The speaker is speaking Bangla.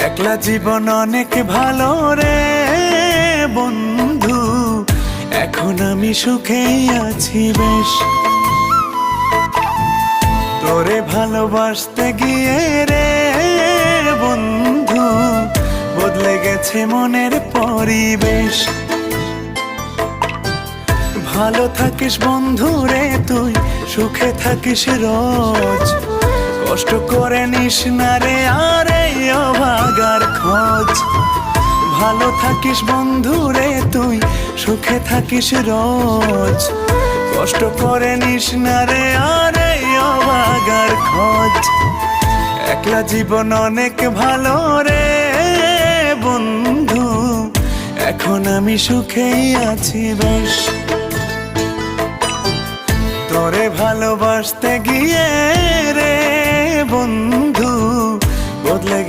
একলা জীবন অনেক ভালো রে বন্ধু, এখন আমি সুখেই আছি বেশ। তোরে ভালোবাসতে গিয়ে রে বন্ধু, বদলে গেছে মনের পরিবেশ। ভালো থাকিস বন্ধু রে তুই, সুখে থাকিস রোজ, কষ্ট করে নিস না রে আর এই অভাগার খোঁজ। ভালো থাকিস বন্ধু রে তুই, সুখে থাকিস রোজ, কষ্ট করে নিস না রে আর এই অভাগার খোঁজ। একলা জীবন অনেক ভালো রে বন্ধু, এখন আমি সুখেই আছি বেশ। তোরে ভালোবাসতে গিয়ে রে বন্ধু, বদলে